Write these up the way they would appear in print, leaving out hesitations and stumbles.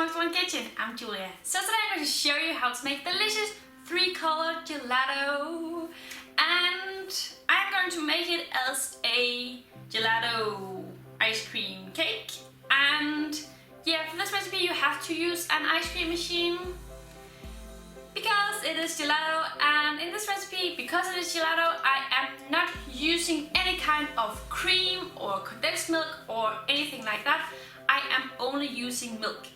One Kitchen. I'm Julia. So today I'm going to show you how to make delicious 3-color gelato, and I'm going to make it as a gelato ice cream cake. And yeah, for this recipe you have to use an ice cream machine because it is gelato, and in this recipe, because it is gelato, I am not using any kind of cream or condensed milk or anything like that. I am only using milk.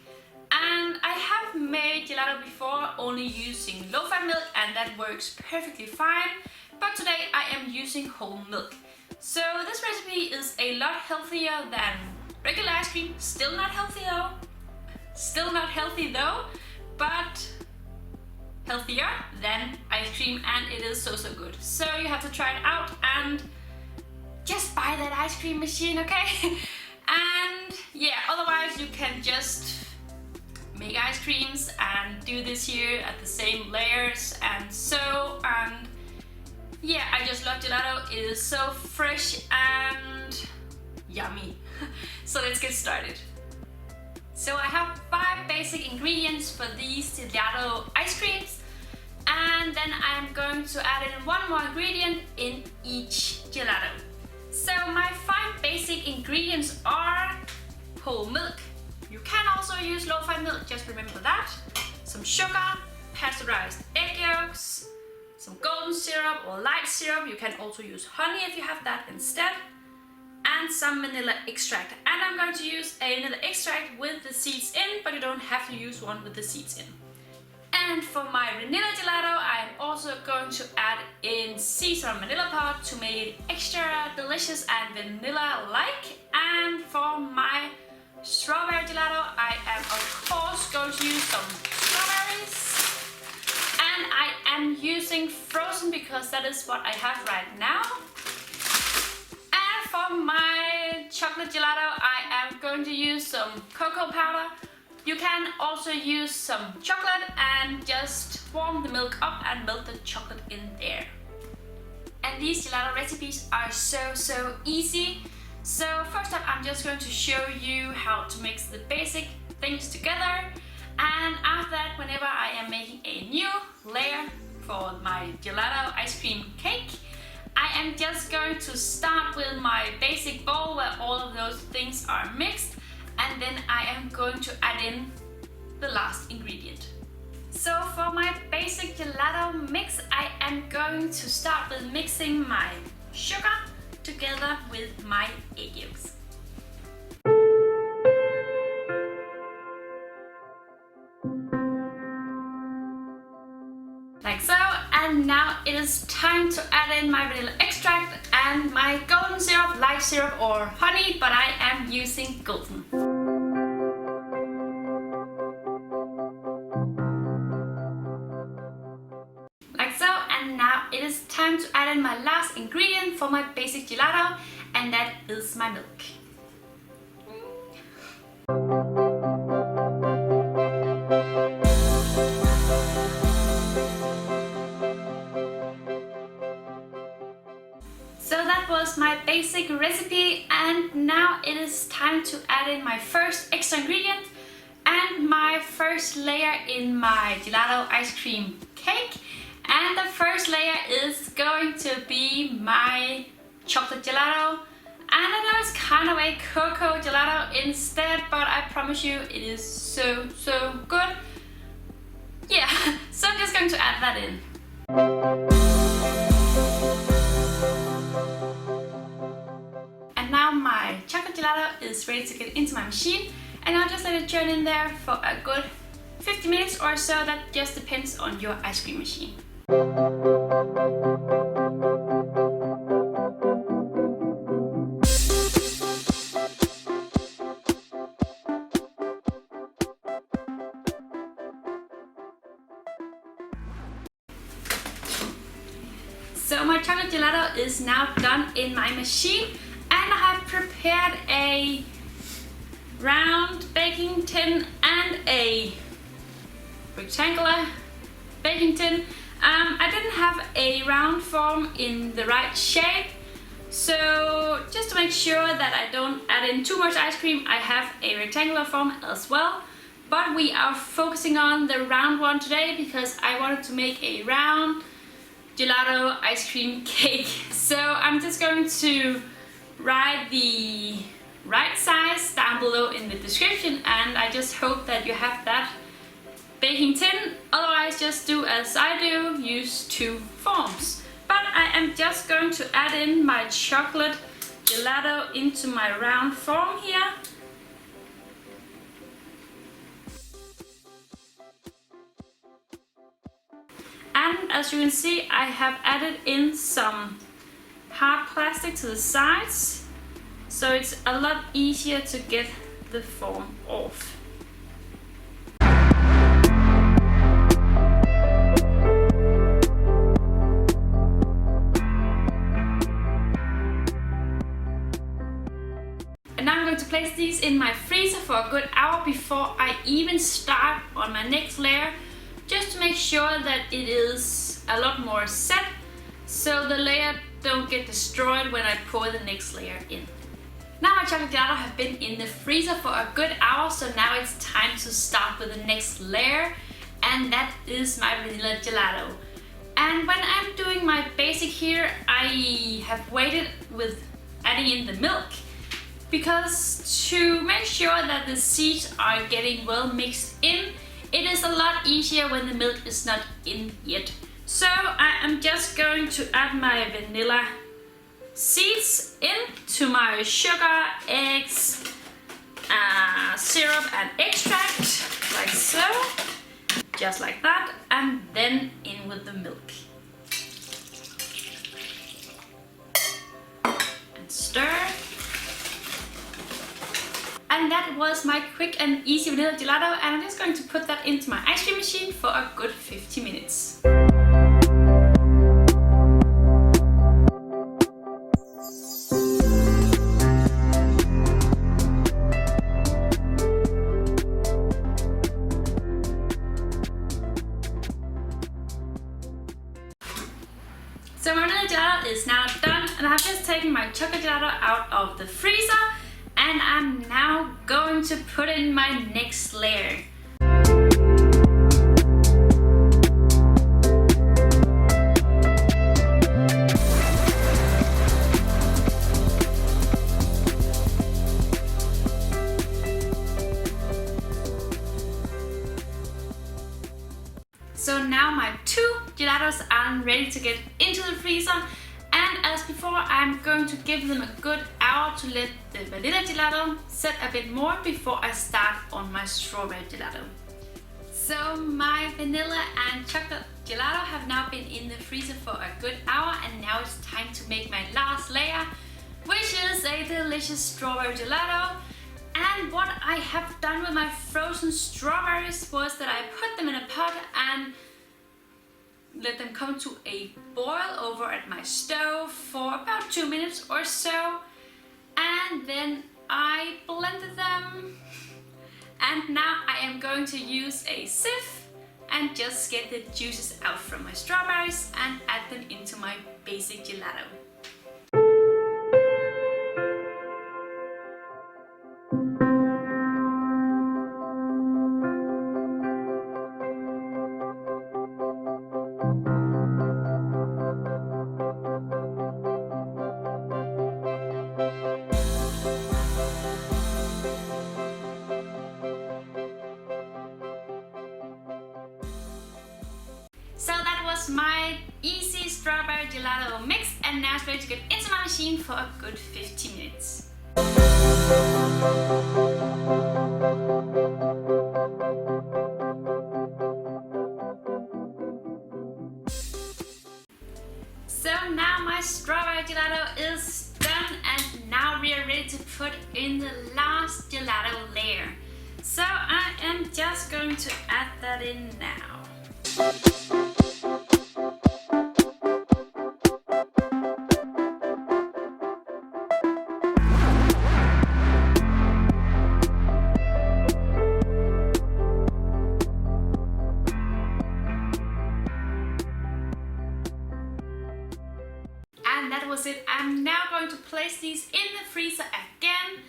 And I have made gelato before only using low-fat milk, and that works perfectly fine. But today I am using whole milk. So this recipe is a lot healthier than regular ice cream. Still not healthy though, but healthier than ice cream, and it is so good. So you have to try it out and just buy that ice cream machine, okay? And yeah, otherwise you can just make ice creams and do this here at the same layers and so, and yeah, I just love gelato. It is so fresh and yummy. So let's get started. So I have 5 basic ingredients for these gelato ice creams, and then I'm going to add in one more ingredient in each gelato. So my 5 basic ingredients are whole milk. You can also use low-fat milk, just remember that. Some sugar, pasteurized egg yolks, some golden syrup or light syrup. You can also use honey if you have that instead. And some vanilla extract. And I'm going to use a vanilla extract with the seeds in, but you don't have to use one with the seeds in. And for my vanilla gelato, I'm also going to add in sea salt vanilla powder to make it extra delicious and vanilla-like. And for my strawberry gelato, I am of course going to use some strawberries. And I am using frozen because that is what I have right now. And for my chocolate gelato, I am going to use some cocoa powder. You can also use some chocolate and just warm the milk up and melt the chocolate in there. And these gelato recipes are so easy. So first up, I'm just going to show you how to mix the basic things together. And after that, whenever I am making a new layer for my gelato ice cream cake, I am just going to start with my basic bowl where all of those things are mixed. And then I am going to add in the last ingredient. So for my basic gelato mix, I am going to start with mixing my sugar together with my egg yolks. Like so, and now it is time to add in my vanilla extract and my golden syrup, light syrup or honey, but I am using golden. Like so, and now it is time to add in my last ingredient for my basic gelato, and that is my milk. So that was my basic recipe, and now it is time to add in my first extra ingredient and my first layer in my gelato ice cream cake. And the first layer is going to be my chocolate gelato. And I know it's kind of a cocoa gelato instead, but I promise you it is so good. Yeah, so I'm just going to add that in. And now my chocolate gelato is ready to get into my machine, and I'll just let it turn in there for a good 50 minutes or so. That just depends on your ice cream machine. So my chocolate gelato is now done in my machine, and I have prepared a round baking tin and a rectangular baking tin. I didn't have a round form in the right shape, so just to make sure that I don't add in too much ice cream, I have a rectangular form as well. But we are focusing on the round one today because I wanted to make a round gelato ice cream cake. So I'm just going to write the right size down below in the description, and I just hope that you have that baking tin. Otherwise, just do as I do, use 2 forms. But I am just going to add in my chocolate gelato into my round form here. And as you can see, I have added in some hard plastic to the sides, so it's a lot easier to get the form off. And now I'm going to place these in my freezer for a good hour before I even start on my next layer, just to make sure that it is a lot more set, so the layer don't get destroyed when I pour the next layer in. Now my chocolate gelato have been in the freezer for a good hour, so now it's time to start with the next layer, and that is my vanilla gelato. And when I'm doing my basic here, I have waited with adding in the milk, because to make sure that the seeds are getting well mixed in, it is a lot easier when the milk is not in yet. So I am just going to add my vanilla seeds into my sugar, eggs, syrup and extract, like so. Just like that, and then in with the milk. And stir. And that was my quick and easy vanilla gelato, and I'm just going to put that into my ice cream machine for a good 50 minutes. So my vanilla gelato is now done, and I've just taken my chocolate gelato out of the freezer, and I'm now going to put in my next layer. So now my 2 gelatos are ready to get into the freezer, and as before, I'm going to give them a good hour to let the vanilla gelato set a bit more before I start on my strawberry gelato. So my vanilla and chocolate gelato have now been in the freezer for a good hour, and now it's time to make my last layer, which is a delicious strawberry gelato. And what I have done with my frozen strawberries was that I put them in a pot and let them come to a boil over at my stove for about 2 minutes or so, and then I blended them, and now I am going to use a sieve and just get the juices out from my strawberries and add them into my basic gelato. So that was my easy strawberry gelato mix, and now it's ready to get into my machine for a good 50 minutes. So now my strawberry gelato is done, and now we are ready to put in the last gelato layer. So I am just going to add that in now. And that was it. I'm now going to place these in the freezer again.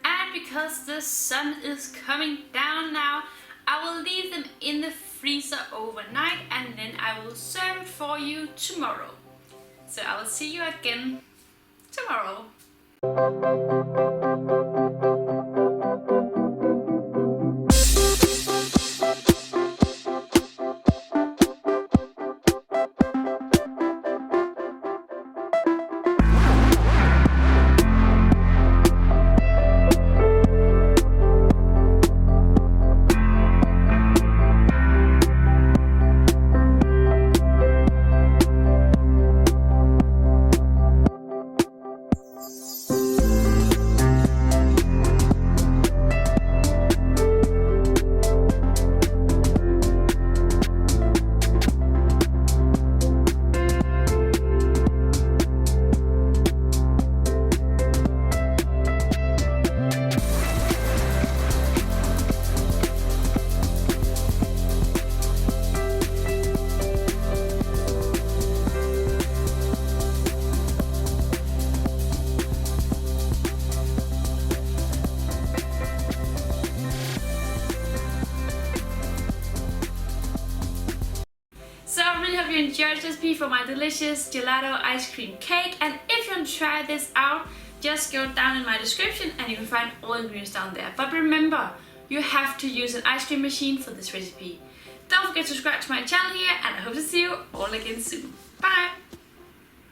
And because the sun is coming down now, I will leave them in the freezer overnight and then I will serve it for you tomorrow. So I will see you again tomorrow. So I really hope you enjoyed this recipe for my delicious gelato ice cream cake, and if you want to try this out, just go down in my description and you can find all the ingredients down there. But remember, you have to use an ice cream machine for this recipe. Don't forget to subscribe to my channel here, and I hope to see you all again soon. Bye!